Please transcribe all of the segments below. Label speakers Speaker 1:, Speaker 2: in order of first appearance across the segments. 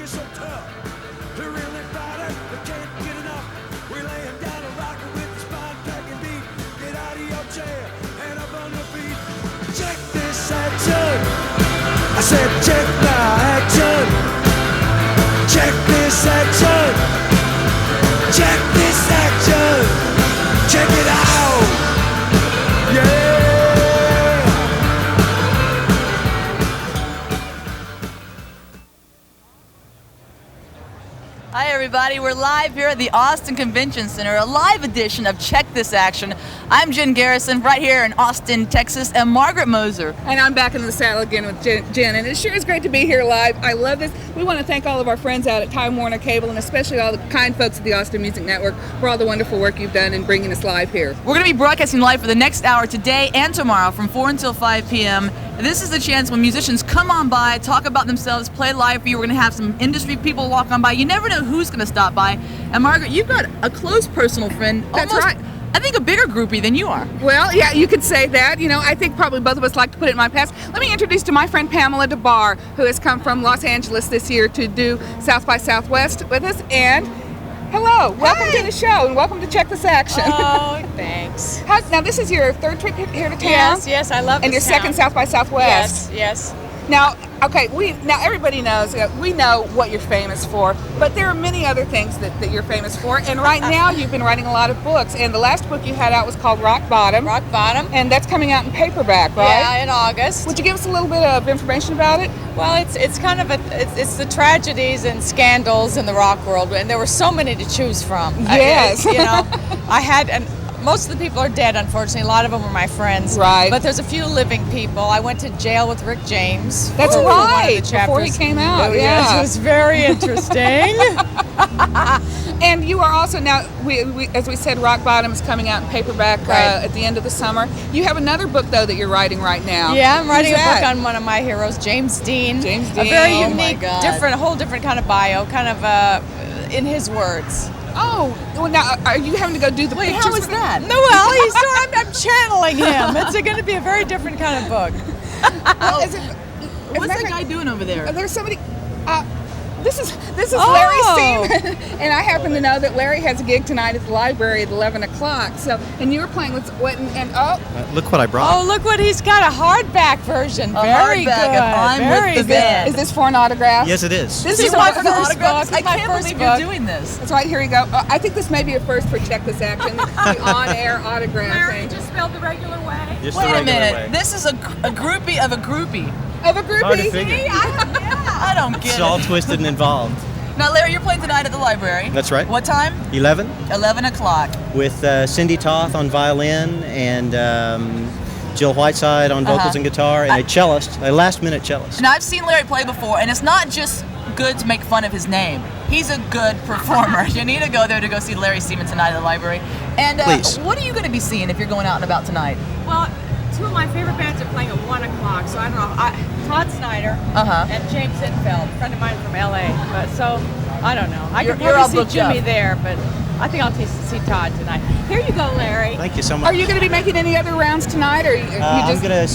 Speaker 1: so tough. They're really fighting, they can't get enough. We lay him down a rocker with the spine cracking beat. Get out of your chair and up on your feet. Check this action. I said check the action. Check this action. Check this action. Check it out. Yeah.
Speaker 2: Hi everybody, we're live here at the Austin Convention Center, a live edition of Check This Action. I'm Jen Garrison, right here in Austin, Texas, and Margret Moser.
Speaker 3: And I'm back in the saddle again with Jen, and it sure is great to be here live. I love this. We want to thank all of our friends out at Time Warner Cable, and especially all the kind folks at the Austin Music Network for all the wonderful work you've done in bringing us live here.
Speaker 2: We're going to be broadcasting live for the next hour today and tomorrow from 4 until 5 p.m. This is the chance when musicians come on by, talk about themselves, play live for you. We're going to have some industry people walk on by. You never know who's going to stop by. And Margret, you've got a close personal friend.
Speaker 3: That's
Speaker 2: almost,
Speaker 3: right.
Speaker 2: I think a bigger groupie than you are.
Speaker 3: Well, yeah, you could say that. You know, I think probably both of us like to put it in my past. Let me introduce to my friend Pamela Des Barres, who has come from Los Angeles this year to do South by Southwest with us. And hello, welcome to the show, and welcome to Check This Action.
Speaker 4: Oh, thanks.
Speaker 3: Now, this is your third trip here to town?
Speaker 4: Yes, I love
Speaker 3: and
Speaker 4: this
Speaker 3: your second
Speaker 4: town.
Speaker 3: South by Southwest?
Speaker 4: Yes.
Speaker 3: Now, okay, now everybody knows, we know what you're famous for, but there are many other things that you're famous for, and right now you've been writing a lot of books, and the last book you had out was called Rock Bottom.
Speaker 4: Rock Bottom.
Speaker 3: And that's coming out in paperback, right?
Speaker 4: Yeah, in August.
Speaker 3: Would you give us a little bit of information about it?
Speaker 4: Well, it's kind of it's the tragedies and scandals in the rock world, and there were so many to choose from.
Speaker 3: Yes.
Speaker 4: I had, and most of the people are dead, unfortunately. A lot of them were my friends.
Speaker 3: Right.
Speaker 4: But there's a few living people. I went to jail with Rick James.
Speaker 3: That's
Speaker 4: for one of the
Speaker 3: right,
Speaker 4: chapters.
Speaker 3: before he came out,
Speaker 4: Oh,
Speaker 3: yeah.
Speaker 4: yes, it was very interesting.
Speaker 3: And you are also now, as we said, Rock Bottom is coming out in paperback at the end of the summer. You have another book, though, that you're writing right now.
Speaker 4: Yeah, I'm writing a
Speaker 3: Who's
Speaker 4: book
Speaker 3: that?
Speaker 4: on one of my heroes, James Dean.
Speaker 3: James
Speaker 4: A
Speaker 3: Dean.
Speaker 4: very
Speaker 3: Oh, my
Speaker 4: unique,
Speaker 3: God.
Speaker 4: a whole different kind of bio, kind of in his words.
Speaker 3: Oh, well, now, are you having to go do the
Speaker 2: Wait,
Speaker 3: pictures?
Speaker 2: how is that?
Speaker 4: No, well, I'm channeling him. It's going to be a very different kind of book.
Speaker 2: What's that guy doing over there?
Speaker 3: There's somebody. This is Larry Seaman, and I happen to know that Larry has a gig tonight at the library at 11 o'clock. So, and you were playing with what?
Speaker 5: Look what I brought.
Speaker 4: Oh, look what he's got, a hardback version. Very good.
Speaker 2: I'm with the band.
Speaker 3: Is this for an autograph?
Speaker 5: Yes, it is.
Speaker 3: This
Speaker 4: This
Speaker 3: is
Speaker 4: is my
Speaker 3: for
Speaker 4: first
Speaker 3: autograph.
Speaker 4: book.
Speaker 2: I can't
Speaker 4: first
Speaker 2: believe
Speaker 4: book.
Speaker 2: you're doing this.
Speaker 3: That's right. Here you go. I think this may be a first for Check This Action, the on-air autograph
Speaker 4: Larry,
Speaker 3: thing.
Speaker 4: just spelled the regular way.
Speaker 5: Just
Speaker 2: Wait
Speaker 5: the
Speaker 2: a
Speaker 5: regular
Speaker 2: minute.
Speaker 5: way.
Speaker 2: This is a groupie of a groupie.
Speaker 3: Of a
Speaker 5: Hard to
Speaker 3: groupie.
Speaker 5: figure.
Speaker 2: I don't get
Speaker 5: It's all
Speaker 2: it.
Speaker 5: twisted and involved.
Speaker 2: Now, Larry, you're playing tonight at the library.
Speaker 5: That's right.
Speaker 2: What time?
Speaker 5: 11
Speaker 2: 11 o'clock.
Speaker 5: with Cindy Toth on violin and Jill Whiteside on vocals and guitar and a cellist, a last-minute cellist.
Speaker 2: Now, I've seen Larry play before, and it's not just good to make fun of his name. He's a good performer. You need to go there to go see Larry Seaman tonight at the library. And
Speaker 5: Please.
Speaker 2: what are you going to be seeing if you're going out and about tonight?
Speaker 4: Well, two of my favorite bands are playing at 1 o'clock, so I don't know. Todd Snyder and James Infield, a friend of mine from LA. But so, I don't know. I could
Speaker 2: You're all
Speaker 4: probably
Speaker 2: booked
Speaker 4: see Jimmy
Speaker 2: up.
Speaker 4: there, but I think I'll see Todd tonight. Here you go, Larry.
Speaker 5: Thank you so much.
Speaker 3: Are you going to be making any other rounds tonight, or you
Speaker 5: I'm
Speaker 3: just?
Speaker 5: going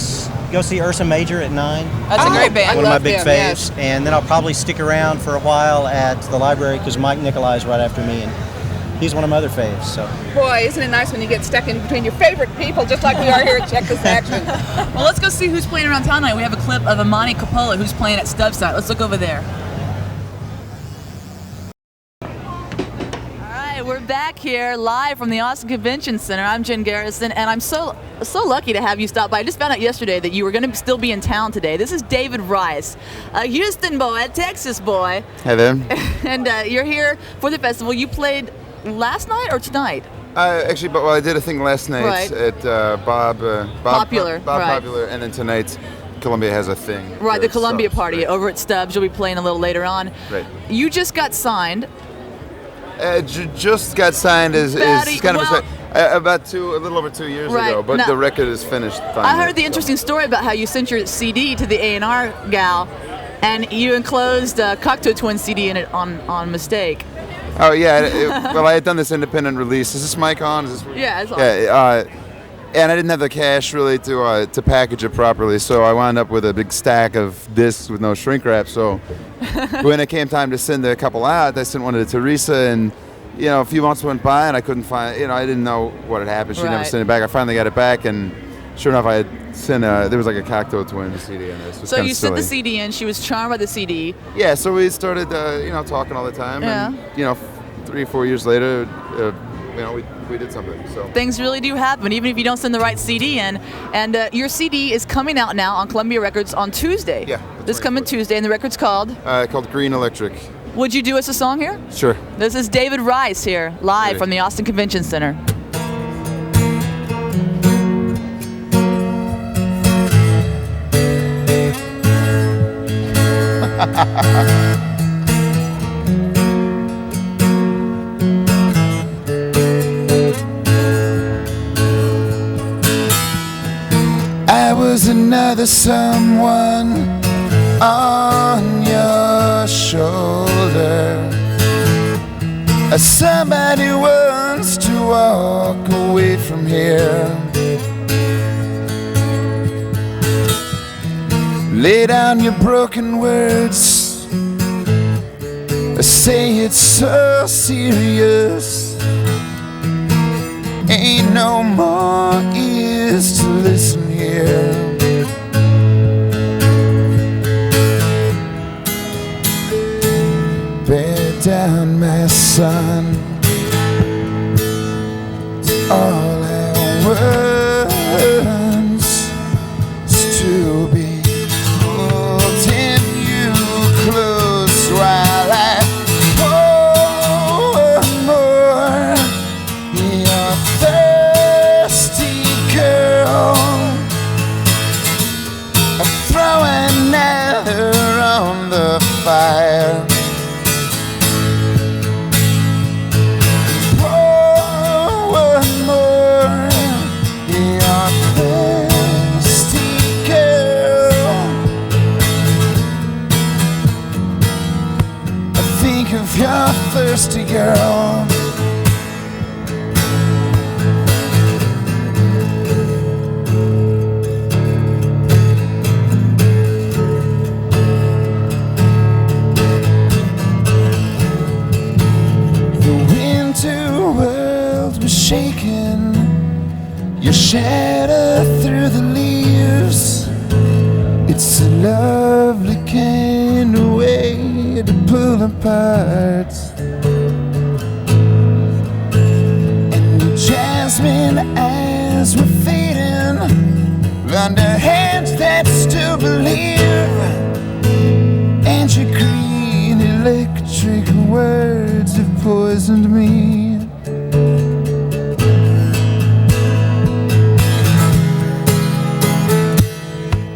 Speaker 5: to go see Ursa Major at 9.
Speaker 2: That's a great band.
Speaker 5: One of my
Speaker 3: love
Speaker 5: big
Speaker 3: them,
Speaker 5: faves.
Speaker 3: yes.
Speaker 5: And then I'll probably stick around for a while at the library because Mike Nikolai's right after me. And he's one of my other faves. So
Speaker 3: Boy, isn't it nice when you get stuck in between your favorite people, just like we are here at Check This Action.
Speaker 2: Well, let's go see who's playing around town tonight. We have a clip of Imani Coppola who's playing at Stubbside. Let's look over there. We're back here live from the Austin Convention Center. I'm Jen Garrison, and I'm so lucky to have you stop by. I just found out yesterday that you were going to still be in town today. This is David Rice, a Houston boy, a Texas boy,
Speaker 6: Hey there.
Speaker 2: and you're here for the festival. You played last night or tonight?
Speaker 6: Actually, I did a thing last night
Speaker 2: Right.
Speaker 6: at Bob
Speaker 2: Popular, right.
Speaker 6: Popular, and then tonight Columbia has a thing.
Speaker 2: Right, the
Speaker 6: for
Speaker 2: Columbia
Speaker 6: Stubbs,
Speaker 2: party
Speaker 6: right.
Speaker 2: over at Stubbs. You'll be playing a little later on.
Speaker 6: Right.
Speaker 2: You just got signed.
Speaker 6: Just got signed is kind
Speaker 2: well-
Speaker 6: of a little over 2 years
Speaker 2: Right.
Speaker 6: ago, but
Speaker 2: Now-
Speaker 6: the record is finished. Finally,
Speaker 2: I heard the
Speaker 6: so.
Speaker 2: interesting story about how you sent your CD to the A&R gal, and you enclosed a Cocteau Twins CD in it on mistake.
Speaker 6: Oh yeah, well I had done this independent release. Is this mic on? Is this?
Speaker 2: Yeah, it's on.
Speaker 6: Yeah, and I didn't have the cash really to package it properly, so I wound up with a big stack of discs with no shrink wrap. So when it came time to send a couple out, I sent one to Teresa, and a few months went by, and I couldn't find. I didn't know what had happened. She never sent it back. I finally got it back, and sure enough, I had sent there was like a Cocteau Twins CD in this.
Speaker 2: So you sent the CD in. She was charmed by the CD.
Speaker 6: Yeah. So we started, talking all the time, and 3 or 4 years later, we did something. So
Speaker 2: things really do happen, even if you don't send the right CD in. And your CD is coming out now on Columbia Records on Tuesday.
Speaker 6: Yeah.
Speaker 2: This coming Tuesday, and the record's called?
Speaker 6: Called Green Electric.
Speaker 2: Would you do us a song here?
Speaker 6: Sure.
Speaker 2: This is David Rice here, live from the Austin Convention Center.
Speaker 7: I was another someone on your shoulder, somebody wants to walk away from here. Lay down your broken words, say it's so serious. Ain't no more ears to listen here. Bear down, my son, it's all I want is to be holding you close while I want more. You're thirsty, girl. Throw another on the fire. You're thirsty, girl. The winter world was shaking, your shadow through the leaves. It's a lovely kind of way to pull apart. And your jasmine eyes were fading under hands that still believe. And your green electric words have poisoned me.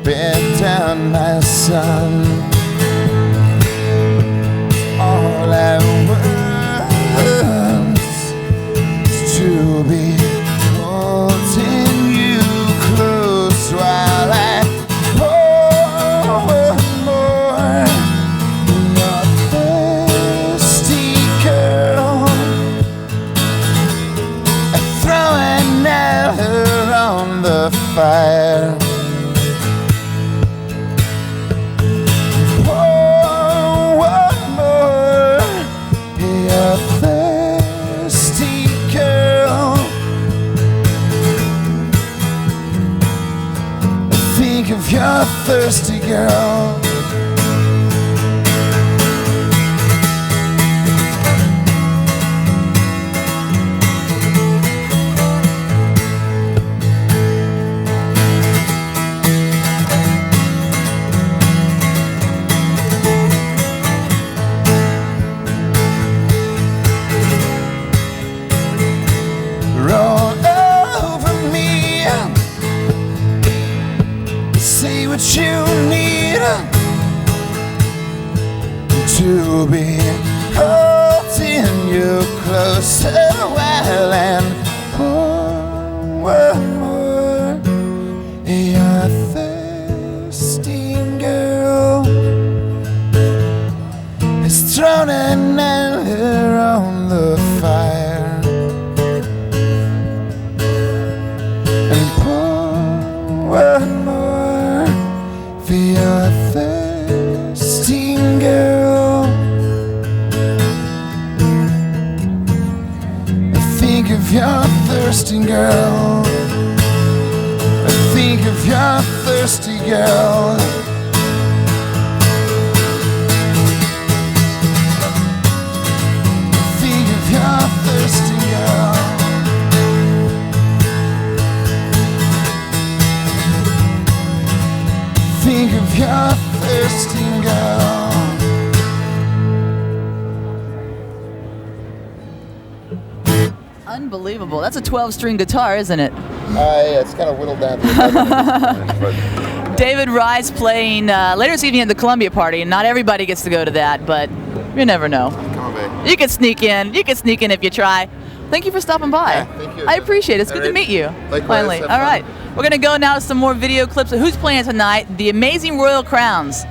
Speaker 7: Bend down, my son. All I want is to be holding you close while I want more. You're thirsty, girl. Throw another on the fire. You're thirsty, girl. Roll over me. Say what you need to be holding you closer while and one more. You're thirsty, girl. Has thrown another on the fire. And thirsty girl. Think of your thirsty girl. Think of your thirsty girl.
Speaker 2: Unbelievable. That's a 12-string guitar, isn't it?
Speaker 6: Yeah, it's kind of whittled down to 11, but
Speaker 2: David Rice playing later this evening at the Columbia party, and not everybody gets to go to that, but you never know.
Speaker 6: come on, babe.
Speaker 2: You can sneak in. You can sneak in if you try. Thank you for stopping by.
Speaker 6: Yeah, thank you.
Speaker 2: I appreciate it. It's good to
Speaker 6: All right.
Speaker 2: meet you.
Speaker 6: Likewise.
Speaker 2: Finally.
Speaker 6: Have
Speaker 2: All
Speaker 6: fun.
Speaker 2: right. We're going to go now to some more video clips of who's playing tonight. The Amazing Royal Crowns.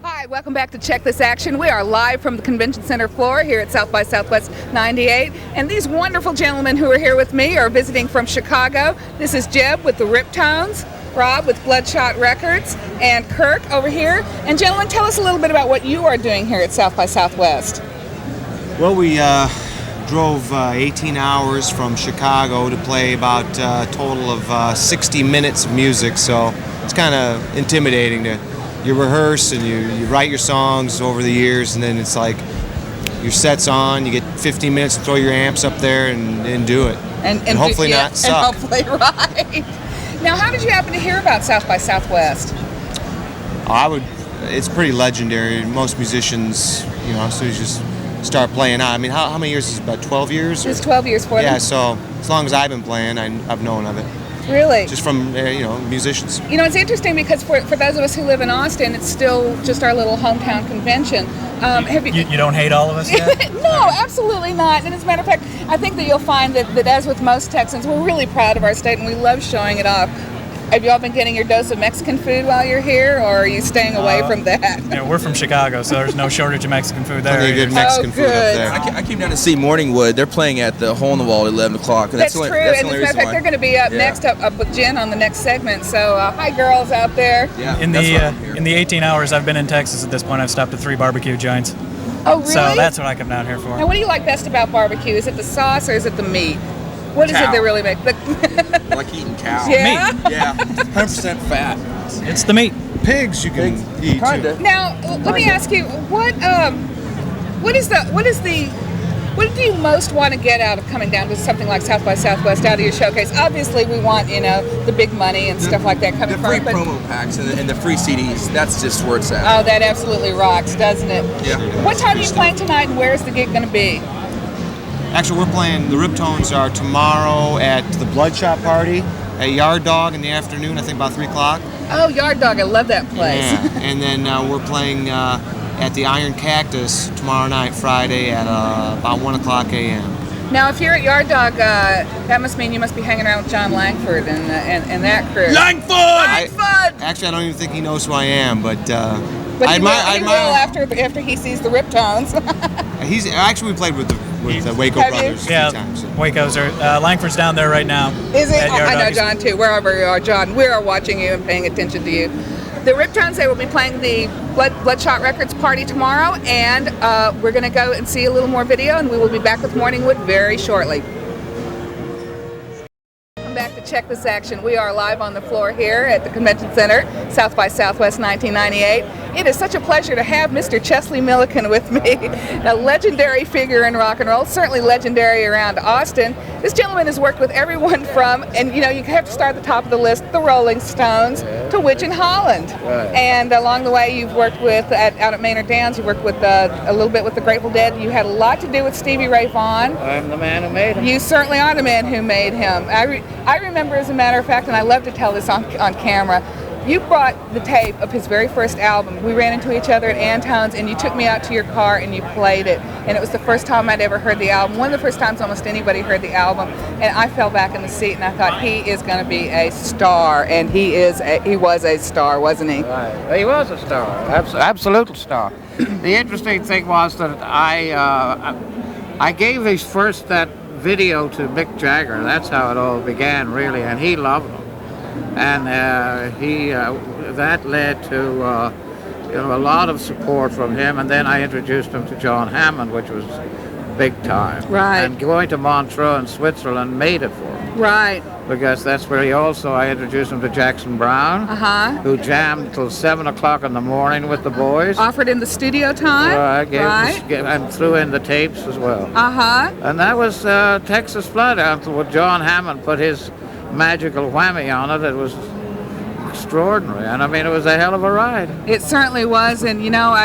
Speaker 3: Hi, welcome back to Check This Action. We are live from the Convention Center floor here at South by Southwest 98. And these wonderful gentlemen who are here with me are visiting from Chicago. This is Jeb with the Riptones, Rob with Bloodshot Records, and Kirk over here. And gentlemen, tell us a little bit about what you are doing here at South by Southwest.
Speaker 8: Well, we drove 18 hours from Chicago to play about a total of 60 minutes of music, so it's kind of intimidating to you rehearse and you write your songs over the years, and then it's like your set's on, you get 15 minutes to throw your amps up there and do it. And hopefully not suck.
Speaker 3: And hopefully, right. Now, how did you happen to hear about South by Southwest?
Speaker 8: It's pretty legendary. Most musicians, as soon as you just start playing out. I mean, how many years is it? About 12 years?
Speaker 3: It was 12 years for
Speaker 8: Yeah,
Speaker 3: them.
Speaker 8: so as long as I've been playing, I've known of it.
Speaker 3: Really?
Speaker 8: Just from, musicians.
Speaker 3: It's interesting because for those of us who live in Austin, it's still just our little hometown convention. Have
Speaker 9: You don't hate all of us yet?
Speaker 3: No, absolutely not. And as a matter of fact, I think that you'll find that as with most Texans, we're really proud of our state and we love showing it off. Have you all been getting your dose of Mexican food while you're here, or are you staying away from that?
Speaker 9: We're from Chicago, so there's no shortage of Mexican food there.
Speaker 8: Plenty of good Mexican food up there.
Speaker 10: I came down to see Morningwood. They're playing at the Hole in the Wall at 11 o'clock. And
Speaker 3: That's
Speaker 10: the only,
Speaker 3: true.
Speaker 10: That's
Speaker 3: And
Speaker 10: the
Speaker 3: as
Speaker 10: only
Speaker 3: a matter of
Speaker 10: reason
Speaker 3: fact,
Speaker 10: why.
Speaker 3: they're going to be up
Speaker 10: Yeah.
Speaker 3: next up with Jen on the next segment. So hi, girls out there.
Speaker 10: Yeah,
Speaker 9: In
Speaker 10: that's why I'm here.
Speaker 9: the 18 hours I've been in Texas at this point, I've stopped at 3 barbecue joints.
Speaker 3: Oh, really?
Speaker 9: So that's what I come down here for.
Speaker 3: Now, what do you like best about barbecue? Is it the sauce or is it the meat? What is it
Speaker 10: Cow.
Speaker 3: that really makes the
Speaker 10: I like eating cow.
Speaker 3: Yeah?
Speaker 10: Yeah, 100% fat.
Speaker 9: It's the meat.
Speaker 8: Pigs you can eat
Speaker 10: Kinda.
Speaker 8: too.
Speaker 3: Now, let me ask you, what do you most want to get out of coming down to something like South by Southwest, out of your showcase? Obviously, we want, the big money and stuff like that coming
Speaker 10: The
Speaker 3: from
Speaker 10: free
Speaker 3: it, but
Speaker 10: promo packs and the free CDs, that's just where it's at.
Speaker 3: oh, that absolutely rocks, doesn't it?
Speaker 10: Yeah.
Speaker 3: What time are you playing tonight and where's the gig going to be?
Speaker 8: Actually, we're playing, the Riptones are tomorrow at the Bloodshot party at Yard Dog in the afternoon, I think about 3 o'clock.
Speaker 3: Oh, Yard Dog, I love that place.
Speaker 8: Yeah. And then we're playing at the Iron Cactus tomorrow night, Friday at about 1 o'clock a.m.
Speaker 3: Now, if you're at Yard Dog, that must mean you must be hanging around with John Langford and that crew. Langford!
Speaker 8: Actually, I don't even think he knows who I am, but
Speaker 3: But
Speaker 8: I
Speaker 3: he will
Speaker 8: admire
Speaker 3: after he sees the Riptones.
Speaker 8: we played with the Waco
Speaker 3: Have you?
Speaker 8: brothers a few
Speaker 9: Yeah,
Speaker 8: times.
Speaker 9: Waco's are. Langford's down there right now.
Speaker 3: Is it?
Speaker 9: at Yard
Speaker 3: I know
Speaker 9: Dog.
Speaker 3: John too. Wherever you are, John, we are watching you and paying attention to you. The Riptones, they will be playing the Bloodshot Records party tomorrow, and we're going to go and see a little more video, and we will be back with Morningwood very shortly. Welcome back to Check This Action. We are live on the floor here at the Convention Center, South by Southwest 1998. It is such a pleasure to have Mr. Chesley Millikin with me, a legendary figure in rock and roll, certainly legendary around Austin. This gentleman has worked with everyone from, and you have to start at the top of the list, the Rolling Stones, to Witch in Holland.
Speaker 11: Right.
Speaker 3: And along the way, you've worked with, out at Maynard Downs, you worked with a little bit with the Grateful Dead. You had a lot to do with Stevie Ray Vaughan.
Speaker 11: I'm the man who made him.
Speaker 3: You certainly are the man who made him. I remember, as a matter of fact, and I love to tell this on camera, you brought the tape of his very first album. We ran into each other at Antone's, and you took me out to your car and you played it. And it was the first time I'd ever heard the album. One of the first times almost anybody heard the album. And I fell back in the seat and I thought, he is going to be a star. And he was a star, wasn't he?
Speaker 11: Right. Well, he was a star, absolute star. The interesting thing was that I gave his first that video to Mick Jagger. That's how it all began, really, and he loved them. And that led to a lot of support from him. And then I introduced him to John Hammond, which was big time.
Speaker 3: Right.
Speaker 11: And going to Montreux in Switzerland made it for him.
Speaker 3: Right.
Speaker 11: Because that's where I introduced him to Jackson Brown, who jammed till 7 o'clock in the morning with the boys.
Speaker 3: Offered in the studio time.
Speaker 11: And threw in the tapes as well. And that was Texas Flood until John Hammond put his magical whammy on it. It was extraordinary, and I mean, it was a hell of a ride.
Speaker 3: It certainly was, and you know,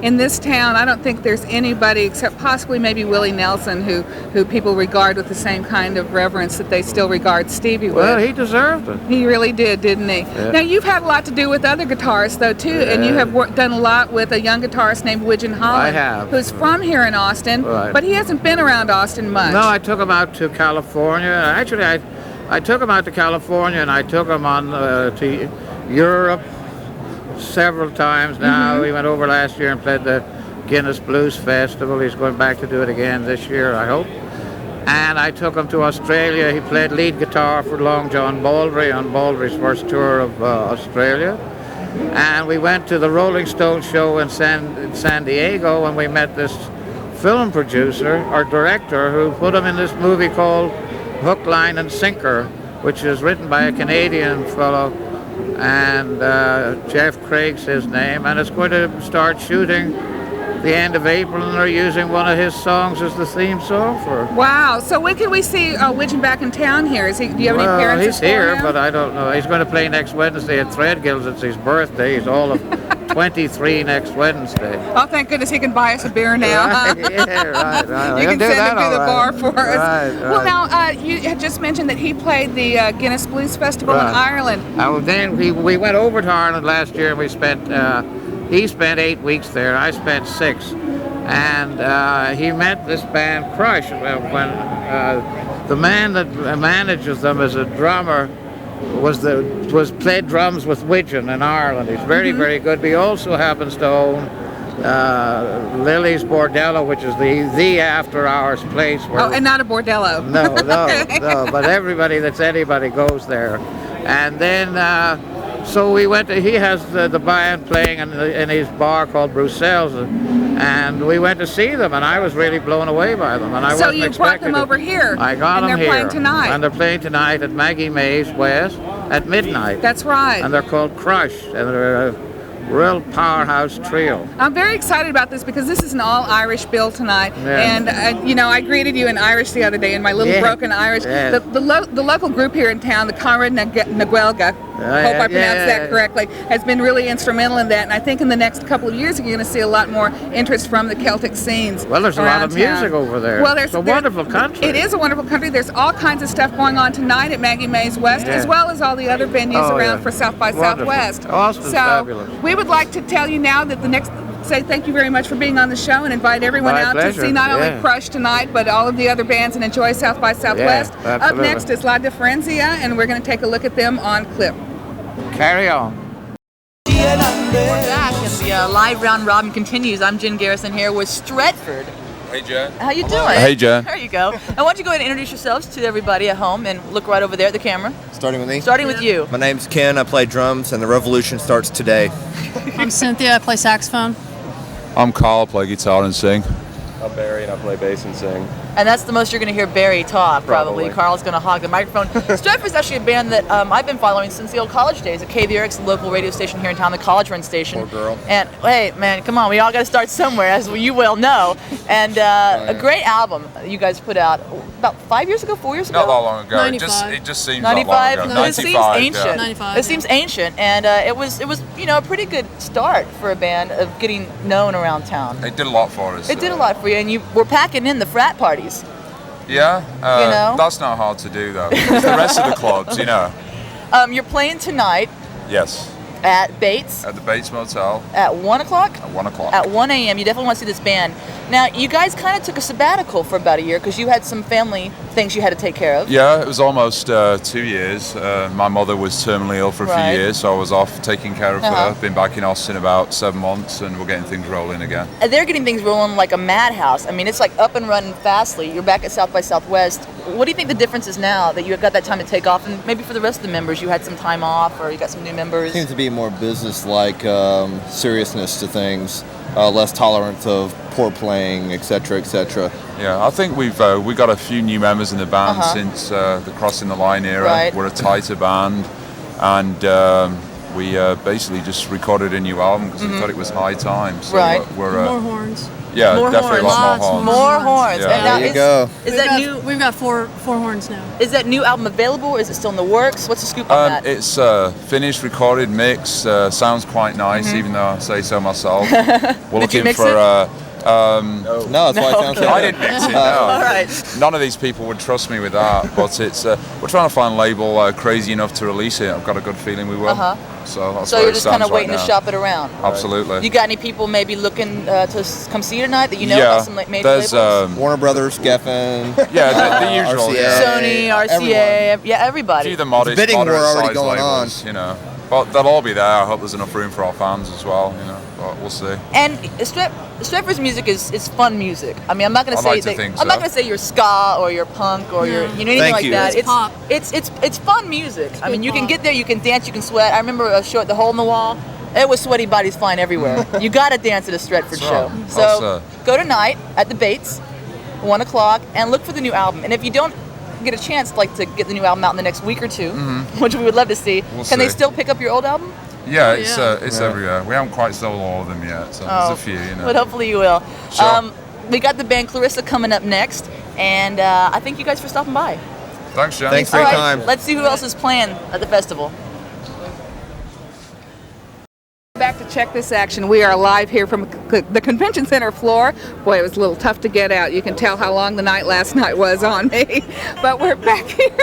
Speaker 3: in this town, I don't think there's anybody except possibly maybe Willie Nelson who people regard with the same kind of reverence that they still regard Stevie with.
Speaker 11: Well, he deserved it.
Speaker 3: He really did, didn't he?
Speaker 11: Yeah.
Speaker 3: Now, you've had a lot to do with other guitarists, though, too, and you have done a lot with a young guitarist named Widgeon Holland,
Speaker 11: I have.
Speaker 3: who's from here in Austin, but he hasn't been around Austin much.
Speaker 11: No, I took him out to California. Actually, I took him out to California, and I took him on to Europe several times now. He went over last year and played the Guinness Blues Festival. He's going back to do it again this year, I hope. And I took him to Australia. He played lead guitar for Long John Baldry on Baldry's first tour of Australia. And we went to the Rolling Stone show in San Diego, and we met this film producer or director who put him in this movie called Hook, Line, and Sinker, which is written by a Canadian fellow, and Jeff Craig's his name, and it's going to start shooting the end of April, and they're using one of his songs as the theme song for.
Speaker 3: Wow! So when can we see Widgeon back in town here? Do you have any appearances
Speaker 11: he's here,
Speaker 3: for him?
Speaker 11: but I don't know. He's going to play next Wednesday at Threadgill's. It's his birthday. He's all of 23 next Wednesday.
Speaker 3: Oh, thank goodness he can buy us a beer now.
Speaker 11: Right, right.
Speaker 3: You can send him to the bar for us.
Speaker 11: Right.
Speaker 3: Well, now, you had just mentioned that he played the Guinness Blues Festival in Ireland.
Speaker 11: Then we went over to Ireland last year, and we spent, he spent 8 weeks there, and I spent 6. And he met this band Crush when the man that manages them as a drummer played drums with Widgeon in Ireland. He's very, very good. But he also happens to own Lily's Bordello, which is the after-hours place. Where
Speaker 3: and not a bordello.
Speaker 11: No, but anybody goes there. And then, so we went to, he has the band playing in his bar called Bruxelles, and we went to see them, and I was really blown away by them. And I
Speaker 3: so
Speaker 11: wasn't
Speaker 3: you brought them over here.
Speaker 11: I got them here.
Speaker 3: And they're playing tonight.
Speaker 11: And they're playing tonight at Maggie May's West at midnight.
Speaker 3: That's right.
Speaker 11: And they're called Crush, and they're a real powerhouse trio.
Speaker 3: I'm very excited about this because this is an all-Irish bill tonight.
Speaker 11: Yeah.
Speaker 3: And, you know, I greeted you in Irish the other day in my little broken Irish.
Speaker 11: Yeah.
Speaker 3: The local group here in town, the Conrad Naguelga, hope I pronounced that correctly, has been really instrumental in that. And I think in the next couple of years, you're going to see a lot more interest from the Celtic scenes.
Speaker 11: Well, there's a lot of
Speaker 3: town.
Speaker 11: music over there.
Speaker 3: Well,
Speaker 11: it's a wonderful country.
Speaker 3: It is a wonderful country. There's all kinds of stuff going on tonight at Maggie May's West, as well as all the other venues around for South by Southwest.
Speaker 11: Austin's fabulous.
Speaker 3: We would like to tell you now that say thank you very much for being on the show and invite everyone out to see not only Crush tonight, but all of the other bands and enjoy South by Southwest. Up next is La Diferencia, and we're going to take a look at them on clip.
Speaker 11: Carry on.
Speaker 2: We're back, and the live round robin continues. I'm Jen Garrison here with Stretford.
Speaker 12: Hey, Jen.
Speaker 2: How you doing?
Speaker 12: Hey, Jen.
Speaker 2: There you go. And why don't you go ahead and introduce yourselves to everybody at home and look right over there at the camera.
Speaker 13: Starting with me?
Speaker 2: Starting with you.
Speaker 13: My name's Ken. I play drums, and the revolution starts today.
Speaker 14: I'm Cynthia. I play saxophone.
Speaker 12: I'm Carl, play guitar and sing.
Speaker 15: I'm Barry, and I play bass and sing.
Speaker 2: And that's the most you're going to hear Barry talk, probably. Carl's going to hog the microphone. Stretford's actually a band that I've been following since the old college days at KVRX, the local radio station here in town, the college run station.
Speaker 13: Poor girl.
Speaker 2: And, hey, man, come on, we all got to start somewhere, as you well know. And a great album you guys put out about 5 years ago, 4 years ago?
Speaker 12: Not that long ago.
Speaker 14: 95.
Speaker 12: It just seems
Speaker 2: 95?
Speaker 12: not long ago.
Speaker 2: It seems ancient.
Speaker 12: Yeah.
Speaker 14: 95,
Speaker 2: it seems ancient, and it was you know, a pretty good start for a band of getting known around town.
Speaker 12: It did a lot for us.
Speaker 2: It did a lot for you, and you were packing in the frat parties.
Speaker 12: Yeah,
Speaker 2: you know?
Speaker 12: That's not hard to do though. It's the rest of the clubs, you know.
Speaker 2: You're playing tonight
Speaker 12: Yes.
Speaker 2: at Bates
Speaker 12: At the Bates Motel
Speaker 2: at 1 o'clock?
Speaker 12: at 1 o'clock.
Speaker 2: At 1 a.m. You definitely want to see this band. Now, you guys kind of took a sabbatical for about a year because you had some family things you had to take care of.
Speaker 12: Yeah, it was almost 2 years. My mother was terminally ill for a few years, so I was off taking care of her. Been back in Austin about 7 months, and we're getting things rolling again.
Speaker 2: And they're getting things rolling like a madhouse. I mean, it's like up and running fastly. You're back at South by Southwest. What do you think the difference is now that you got that time to take off? And maybe for the rest of the members, you had some time off, or you got some new members?
Speaker 13: Seems to be more business-like seriousness to things.
Speaker 10: less tolerant of poor playing, etc., etc.
Speaker 12: Yeah, I think we got a few new members in the band since the Crossing the Line era.
Speaker 2: Right.
Speaker 12: We're a tighter band, and we basically just recorded a new album because we thought it was high time. So we're
Speaker 14: more horns.
Speaker 12: Yeah,
Speaker 2: more
Speaker 12: definitely
Speaker 2: horns.
Speaker 12: a lot more horns.
Speaker 2: More horns.
Speaker 12: Yeah.
Speaker 2: And now
Speaker 10: There you go.
Speaker 14: We've got four horns now.
Speaker 2: Is that new album available? Or is it still in the works? What's the scoop on that?
Speaker 12: It's finished, recorded, mixed. Sounds quite nice, even though I say so myself. We're looking
Speaker 2: mix
Speaker 12: for.
Speaker 2: it?
Speaker 10: No, that's why it sounds so
Speaker 12: I
Speaker 10: good.
Speaker 12: didn't mix it. No.
Speaker 2: All right.
Speaker 12: None of these people would trust me with that. But it's we're trying to find a label crazy enough to release it. I've got a good feeling we will. So that's
Speaker 2: So
Speaker 12: where
Speaker 2: you're
Speaker 12: it
Speaker 2: just kind
Speaker 12: stands
Speaker 2: of waiting
Speaker 12: right
Speaker 2: to
Speaker 12: now.
Speaker 2: shop it around.
Speaker 12: Absolutely.
Speaker 2: You got any people maybe looking to come see you tonight that you know
Speaker 12: Yeah,
Speaker 2: about some major
Speaker 12: there's
Speaker 2: labels?
Speaker 10: Warner Brothers, Geffen.
Speaker 12: Yeah, the usual.
Speaker 10: RCA.
Speaker 12: Yeah.
Speaker 2: Sony, RCA, yeah,
Speaker 12: A
Speaker 2: everybody.
Speaker 12: few of the modest,
Speaker 10: bidding war
Speaker 12: moderate
Speaker 10: already
Speaker 12: size
Speaker 10: going
Speaker 12: labels, you know. But they'll all be there. I hope there's enough room for our fans as well, you know. But we'll see.
Speaker 2: And Stretford's music is fun music. I mean, I'm not going
Speaker 12: I
Speaker 2: to say
Speaker 12: like to think
Speaker 2: I'm not
Speaker 12: so.
Speaker 2: going to say you're ska or you're punk or you're anything
Speaker 10: Thank
Speaker 2: like
Speaker 10: you.
Speaker 2: that.
Speaker 14: It's pop.
Speaker 2: It's fun music. I mean, you can
Speaker 14: pop.
Speaker 2: get there, you can dance, you can sweat. I remember a show at the Hole in the Wall. It was sweaty bodies flying everywhere. You got to dance at a Stretford show.
Speaker 12: right.
Speaker 2: So go tonight at the Bates, 1 o'clock, and look for the new album. And if you don't get a chance to get the new album out in the next week or two, which we would love to see,
Speaker 12: We'll
Speaker 2: can they
Speaker 12: see.
Speaker 2: still pick up your old album?
Speaker 12: Yeah, it's everywhere. We haven't quite sold all of them yet, so there's a few, you know.
Speaker 2: But hopefully you will.
Speaker 12: Sure.
Speaker 2: We got the band Clarissa coming up next, and I thank you guys for stopping by.
Speaker 12: Thanks, Jen.
Speaker 10: Thanks for
Speaker 2: All
Speaker 10: your
Speaker 2: right,
Speaker 10: time.
Speaker 2: let's see who else is playing at the festival.
Speaker 3: Back to check this action. We are live here from the convention center floor. Boy, it was a little tough to get out. You can tell how long the night last night was on me. But we're back here.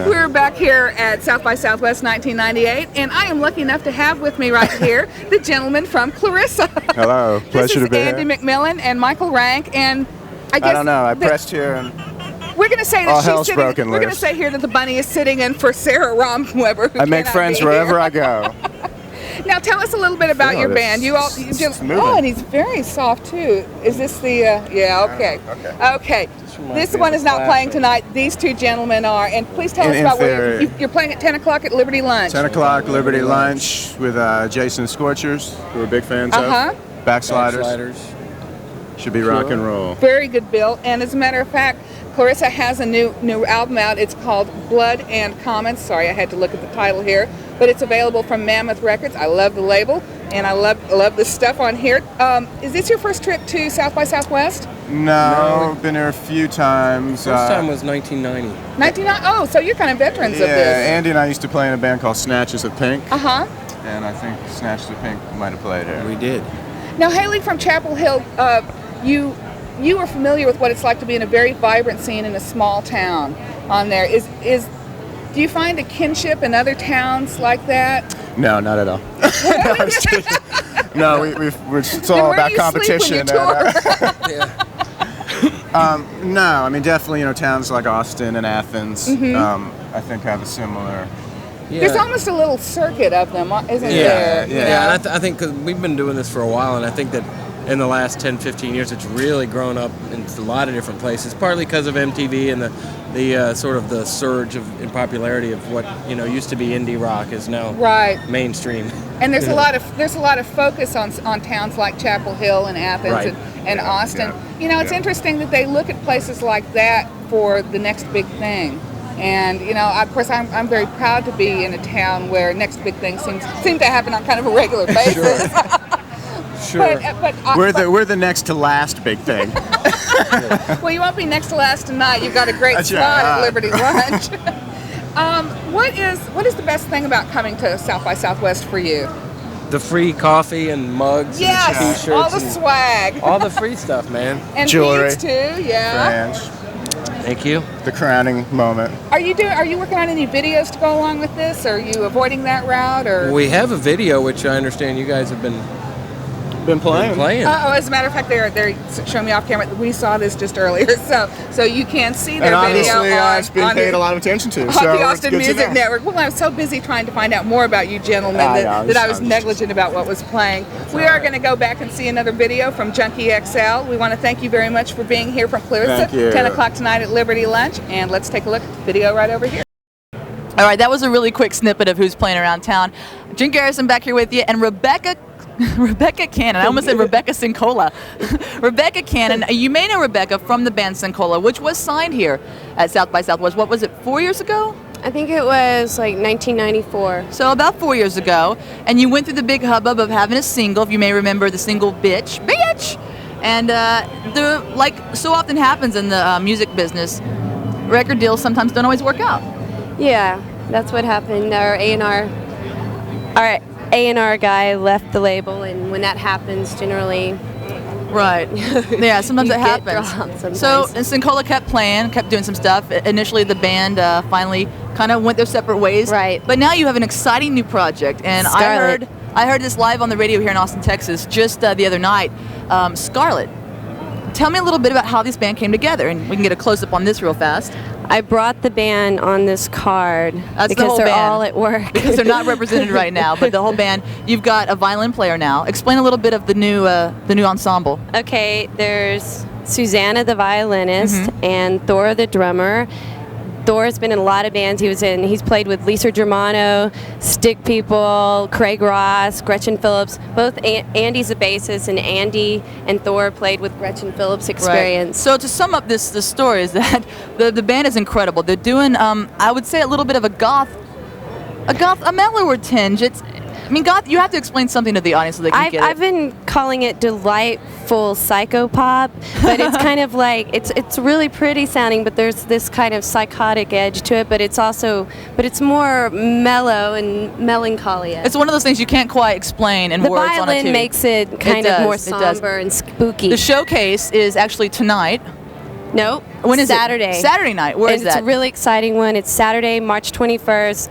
Speaker 3: We're back here at South by Southwest 1998, and I am lucky enough to have with me right here the gentleman from Clarissa.
Speaker 16: Hello, pleasure to be
Speaker 3: Andy
Speaker 16: here.
Speaker 3: McMillan and Michael Rank, and I guess
Speaker 16: I don't know. I pressed here and
Speaker 3: we're going to say
Speaker 16: all
Speaker 3: that
Speaker 16: hell's
Speaker 3: she's sitting.
Speaker 16: broken
Speaker 3: We're going to
Speaker 16: loose.
Speaker 3: say here that the bunny is sitting in for Sarah Romweber. who
Speaker 16: I make
Speaker 3: cannot
Speaker 16: friends
Speaker 3: be
Speaker 16: wherever
Speaker 3: here.
Speaker 16: I go.
Speaker 3: Now tell us a little bit about
Speaker 16: Oh,
Speaker 3: your
Speaker 16: this
Speaker 3: band. You all,
Speaker 16: is moving.
Speaker 3: oh, and he's very soft too. Is this the? Yeah, okay, okay. This one is not playing tonight. These two gentlemen are. And please tell us
Speaker 16: In
Speaker 3: about where
Speaker 16: theory.
Speaker 3: you're playing at 10 o'clock at Liberty Lunch.
Speaker 16: 10 o'clock, Liberty Lunch with Jason Scorchers, who we're big fans
Speaker 3: Uh-huh.
Speaker 16: of. Backsliders. Should be rock and roll.
Speaker 3: Very good bill. And as a matter of fact, Clarissa has a new album out. It's called Blood and Comments. Sorry, I had to look at the title here. But it's available from Mammoth Records. I love the label, and I love the stuff on here. Is this your first trip to South by Southwest?
Speaker 16: No, been there a few times.
Speaker 17: First time was 1990.
Speaker 3: 99. Oh, so you're kind of veterans of
Speaker 16: Yeah,
Speaker 3: this.
Speaker 16: Andy and I used to play in a band called Snatches of Pink.
Speaker 3: Uh-huh.
Speaker 16: And I think Snatches of Pink might have played here.
Speaker 17: We did.
Speaker 3: Now, hailing from Chapel Hill, you are familiar with what it's like to be in a very vibrant scene in a small town. On there, do you find a kinship in other towns like that?
Speaker 16: No, not at all. No, it's all
Speaker 3: where
Speaker 16: about
Speaker 3: do you
Speaker 16: competition.
Speaker 3: sleep when you
Speaker 16: No, I mean definitely, towns like Austin and Athens, I think have a similar.
Speaker 17: Yeah.
Speaker 3: There's almost a little circuit of them, isn't there?
Speaker 17: Yeah. And I think 'cause we've been doing this for a while, and I think that in the last 10, 15 years, it's really grown up in a lot of different places, partly because of MTV and the sort of the surge in popularity of what used to be indie rock is now mainstream.
Speaker 3: And there's a lot of focus on towns like Chapel Hill and Athens and Austin. It's interesting that they look at places like that for the next big thing. And of course, I'm very proud to be in a town where next big things seem to happen on kind of a regular basis.
Speaker 16: Sure. We're the next to last big thing.
Speaker 3: Well, you won't be next to last tonight. You've got a great
Speaker 16: That's
Speaker 3: slot
Speaker 16: right.
Speaker 3: at Liberty Lunch. What is the best thing about coming to South by Southwest for you?
Speaker 17: The free coffee and mugs and t-shirts.
Speaker 3: all the
Speaker 17: and
Speaker 3: swag.
Speaker 17: all the free stuff, man.
Speaker 3: And
Speaker 16: jewelry.
Speaker 3: beads too, yeah.
Speaker 16: French.
Speaker 17: Thank you.
Speaker 16: The crowning moment.
Speaker 3: Are you working on any videos to go along with this? Or are you avoiding that route? Or
Speaker 17: We have a video, which I understand you guys have been
Speaker 16: playing.
Speaker 3: as a matter of fact, they're showing me off camera. We saw this just earlier, so you can see their
Speaker 16: And
Speaker 3: video
Speaker 16: obviously, it's been
Speaker 3: on
Speaker 16: paid a lot of attention to.
Speaker 3: on
Speaker 16: So
Speaker 3: the
Speaker 16: it's
Speaker 3: Austin
Speaker 16: good to
Speaker 3: Music
Speaker 16: know.
Speaker 3: Network. Well, I was so busy trying to find out more about you gentlemen that I was negligent about what was playing. We are going to go back and see another video from Junkie XL. We want to thank you very much for being here from Clarissa.
Speaker 16: Thank you.
Speaker 3: 10 o'clock tonight at Liberty Lunch, and let's take a look at the video right over here.
Speaker 2: All right, that was a really quick snippet of who's playing around town. Jim Garrison back here with you, and Rebecca Rebecca Cannon. I almost said Rebecca Sincola. Rebecca Cannon. You may know Rebecca from the band Sincola, which was signed here at South by Southwest. What was it, 4 years ago?
Speaker 18: I think it was like 1994.
Speaker 2: So about 4 years ago, and you went through the big hubbub of having a single, if you may remember the single Bitch. And like so often happens in the music business, record deals sometimes don't always work out.
Speaker 18: Yeah, that's what happened. Our A&R guy left the label, and when that happens, generally...
Speaker 2: Right. Yeah, sometimes it happens. So Sincola kept playing, kept doing some stuff. Initially, the band finally kind of went their separate ways.
Speaker 18: Right.
Speaker 2: But now you have an exciting new project, and
Speaker 18: Scarlet.
Speaker 2: I heard this live on the radio here in Austin, Texas, just the other night. Scarlet. Tell me a little bit about how this band came together, and we can get a close-up on this real fast.
Speaker 18: I brought the band on this card
Speaker 2: That's
Speaker 18: because
Speaker 2: the whole
Speaker 18: they're
Speaker 2: band.
Speaker 18: all at work.
Speaker 2: Because they're not represented right now, but the whole band. You've got a violin player now. Explain a little bit of the new ensemble.
Speaker 18: Okay, there's Susanna the violinist
Speaker 2: Mm-hmm.
Speaker 18: and Thor the drummer. Thor's been in a lot of bands. He's played with Lisa Germano, Stick People, Craig Ross, Gretchen Phillips. Both Andy's the bassist, and Andy and Thor played with Gretchen Phillips' experience.
Speaker 2: Right. So to sum up this story is that the band is incredible. They're doing I would say a little bit of a mellower tinge. Goth. You have to explain something to the audience so they can get it.
Speaker 18: I've been calling it delightful psychopop, but it's kind of like it's really pretty sounding, but there's this kind of psychotic edge to it. But it's more mellow and melancholy.
Speaker 2: It's one of those things you can't quite explain in words on a tune.
Speaker 18: The violin makes it kind of more somber and spooky.
Speaker 2: The showcase is actually tonight.
Speaker 18: Nope.
Speaker 2: When is
Speaker 18: Saturday.
Speaker 2: it? Saturday night. Where is that?
Speaker 18: It's a really exciting one. It's Saturday, March 21st.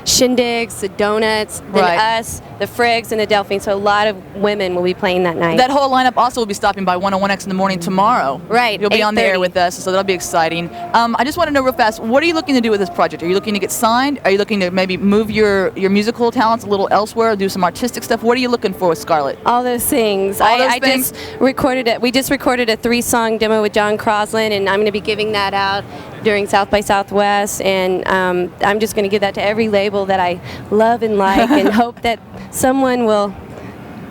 Speaker 18: Shindigs, the Donuts, then us, the Friggs, and the Delphine. So a lot of women will be playing that night.
Speaker 2: That whole lineup also will be stopping by 101X in the morning tomorrow.
Speaker 18: Right.
Speaker 2: You'll be on the air with us, so that'll be exciting. I just want to know real fast, what are you looking to do with this project? Are you looking to get signed? Are you looking to maybe move your musical talents a little elsewhere, do some artistic stuff? What are you looking for with Scarlet?
Speaker 18: All those things. I just recorded it. We just recorded a 3-song demo with John Crosland, and I'm going to be giving that out during South by Southwest, and I'm just going to give that to every label that I love and like, and hope that someone will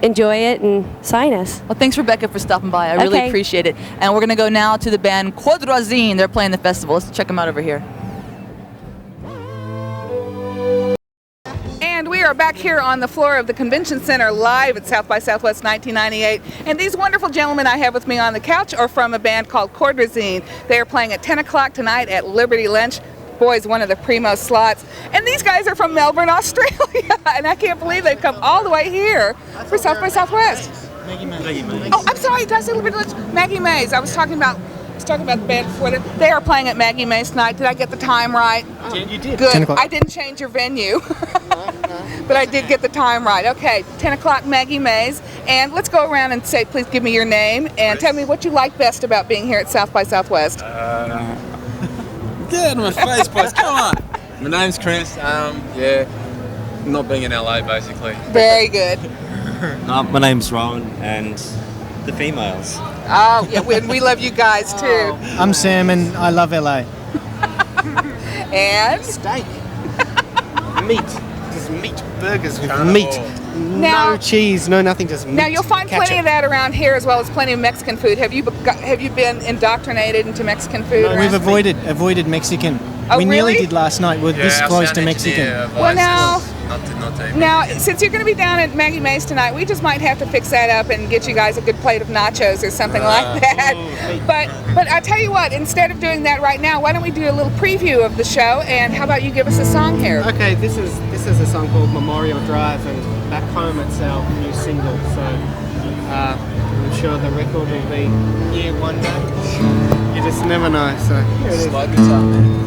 Speaker 18: enjoy it and sign us.
Speaker 2: Well, thanks, Rebecca, for stopping by. I really appreciate it. And we're going to go now to the band Cordrazine. They're playing the festival. Let's check them out over here.
Speaker 3: And we are back here on the floor of the Convention Center live at South by Southwest 1998. And these wonderful gentlemen I have with me on the couch are from a band called Cordrazine. They are playing at 10 o'clock tonight at Liberty Lynch. Boys, one of the primo slots. And these guys are from Melbourne, Australia. And I can't believe they've come all the way here for South by Southwest.
Speaker 19: Maggie Mays.
Speaker 3: Oh, I'm sorry, did I say Liberty Lynch? Maggie Mays. I was talking about the band before that. They are playing at Maggie Mays tonight. Did I get the time right?
Speaker 19: You did.
Speaker 3: Good. I didn't change your venue. But I did get the time right. Okay, 10 o'clock, Maggie Mays. And let's go around and say, please give me your name and tell me what you like best about being here at South by Southwest.
Speaker 19: Get in my face, boys. Come on. My name's Chris. Not being in LA, basically.
Speaker 3: Very good.
Speaker 20: My name's Rowan, and the females.
Speaker 3: Oh, yeah, we love you guys too.
Speaker 21: I'm Sam, and I love LA.
Speaker 3: And?
Speaker 21: Steak. Meat. Just meat. Burgers with
Speaker 19: Carnival.
Speaker 21: meat.
Speaker 3: Now-
Speaker 21: No cheese, no nothing, just meat.
Speaker 3: Now you'll find plenty
Speaker 21: Ketchup.
Speaker 3: of that around here, as well as plenty of Mexican food. Have you been indoctrinated into Mexican food?
Speaker 21: No, we've
Speaker 3: around-
Speaker 21: avoided Mexican.
Speaker 3: Oh,
Speaker 21: we nearly
Speaker 3: really?
Speaker 21: did last night. We're this close to Mexican.
Speaker 3: Well, now, since you're going to be down at Maggie Mays tonight, we just might have to fix that up and get you guys a good plate of nachos or something like that. But I tell you what, instead of doing that right now, why don't we do a little preview of the show? And how about you give us a song here?
Speaker 21: Okay, this is a song called Memorial Drive, and Back Home it's our new single. So I'm sure the record will be here one day. You just never know. So here it is.
Speaker 19: Slide guitar, man.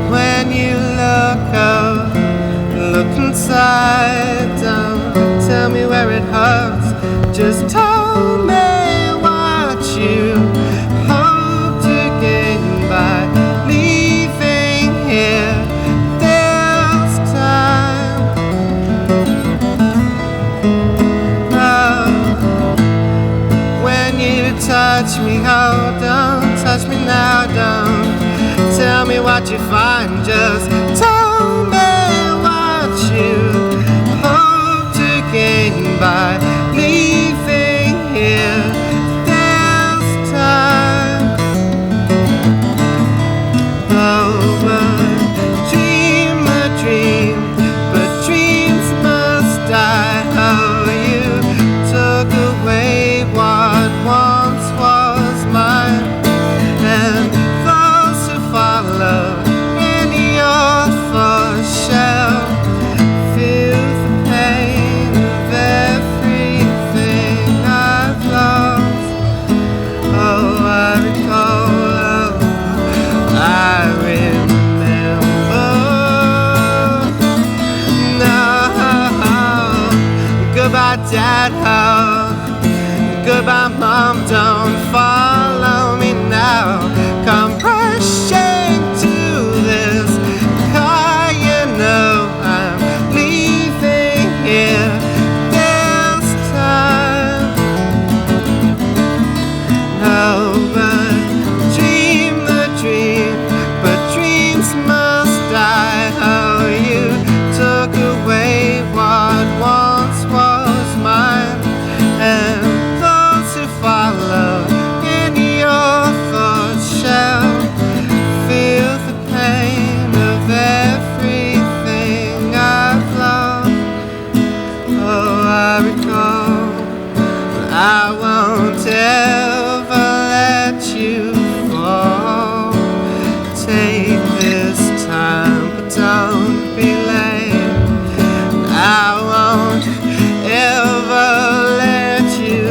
Speaker 7: When you look
Speaker 21: Just tell me what you hope to gain by leaving here this time. Oh, but dream a dream, but dreams must die. Oh, you took away what once was mine, and those who follow in your footsteps shall feel the pain of everything I've lost. Oh, I recall, oh, I remember. No, goodbye, Dad. Oh, goodbye, Mom. Don't follow me now. Come rushing to this car. You know I'm leaving here this time. No, but dream the dream, but dreams must die. Oh, you took away what once was mine, and those who follow in your thoughts shall feel the pain of everything I've lost. Oh, I recall, I won't ever let you fall. Take this time, but don't be late. I won't ever let you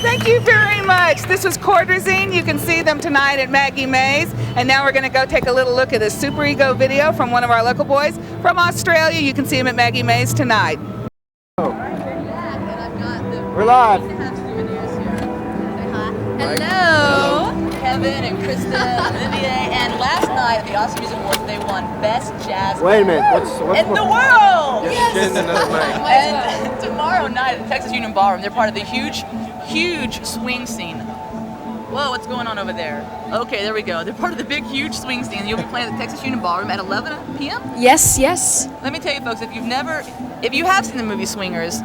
Speaker 3: Thank you very much. This was Cordrazine. You can see them tonight at Maggie May's. And now we're going to go take a little look at a Super Ego video from one of our local boys from Australia. You can see him at Maggie May's tonight.
Speaker 16: We're live.
Speaker 2: Hello, Kevin and Krista and Olivier. And last night at the Austin Music Awards, they won Best Jazz
Speaker 16: Wait a minute. What's
Speaker 2: in the world.
Speaker 16: Yes.
Speaker 2: And tomorrow night at the Texas Union Ballroom, they're part of the huge swing scene. Whoa, what's going on over there? Okay, there we go. They're part of the big, huge swing scene. You'll be playing at the Texas Union Ballroom at 11 p.m.?
Speaker 14: Yes, yes.
Speaker 2: Let me tell you, folks, if you have seen the movie Swingers,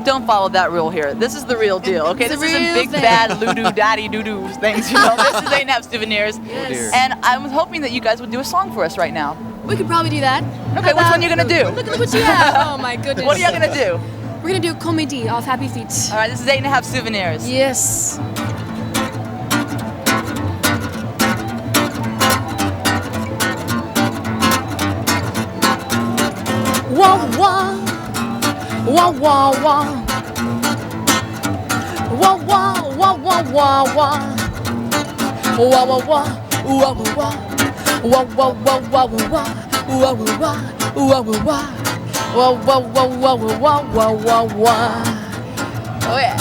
Speaker 2: don't follow that rule here. This is the real deal, okay? This isn't big, bad, loo-doo, daddy, doo-doo things, you know? This is They Didn't Have Souvenirs.
Speaker 14: Yes.
Speaker 2: And I was hoping that you guys would do a song for us right now.
Speaker 14: We could probably do that.
Speaker 2: Okay, which one are you going to do?
Speaker 14: Look at what you have. Oh, my goodness.
Speaker 2: What are you going to do?
Speaker 14: We're going to do Comedy off Happy Feet.
Speaker 2: All right, this is They Didn't Have Souvenirs.
Speaker 14: Yes. Wah, wah. Wah, wah, wah. Wah, wah, wah, wah, wah, wah. Wah, wah, wah. Wah, wah, wah. Wah, wah, wah, wah, wah. Wah, wah, wah. Wah, wah, wah. Wah, wah, wah, wah, wah, wah, wah, wah. Oh yeah.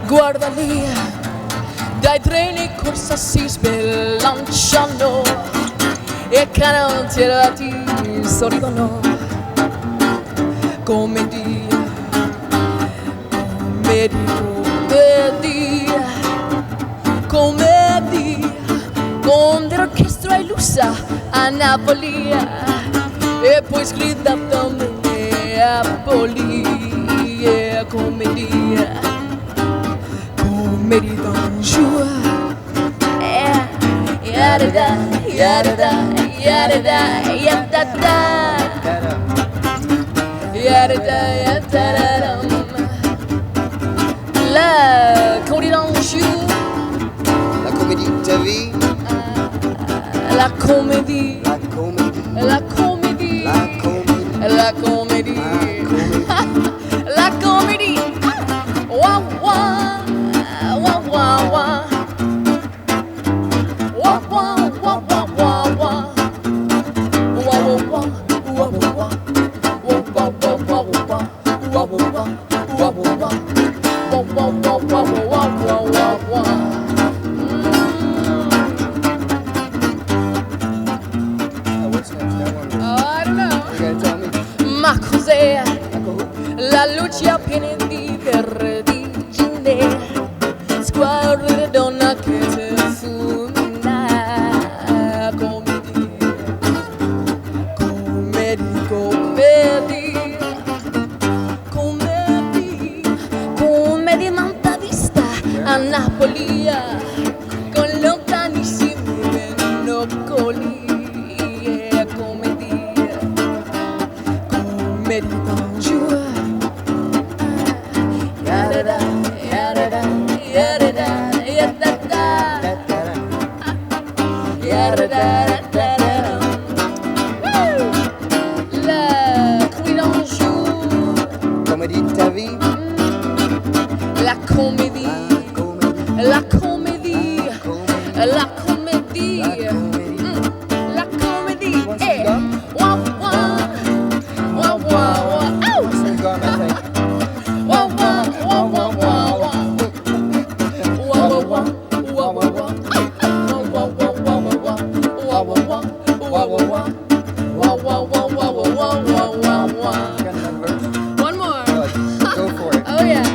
Speaker 14: Guarda lì, dai treni corsa si sbilanciano e canotierati sorridono. Commedia, con l'orchestra illusa a Napoli e poi sgrida da me folie, comédie, comédie d'un jour. Yadada, yadada, yadada, yadada, yadada, yadada. La comédie d'un jour.
Speaker 1: La comédie de ta vie.
Speaker 14: La comédie. La comédie. La comédie. La comédie. Wah wah. Wah wah wah. Wah wah wah wah wah wah. Wah wah wah. Wah wah wah. Wah wah wah wah wah. Wah wah wah. Wah wah wah. Wah wah wah wah wah wah wah wah. I don't know.
Speaker 1: You gotta tell me.
Speaker 14: Ma cos'è la luce appena di vertigine? Sguardo donna che ti fuma. Come di manta vista a Napoli, con lontanissimi monoccoli.
Speaker 1: Comédie de ta vie.
Speaker 14: La comédie. La comédie. La comédie. La comédie. Eh. Wah wah. Wah wah wah. Ow. Wah wah wah wah wah wah. Wah wah wah. Wah wah wah. Wah wah wah wah wah. Wah wah wah. Wah wah wah. Wah wah wah wah wah wah wah wah. One more.
Speaker 1: Go for it.
Speaker 14: Oh yeah.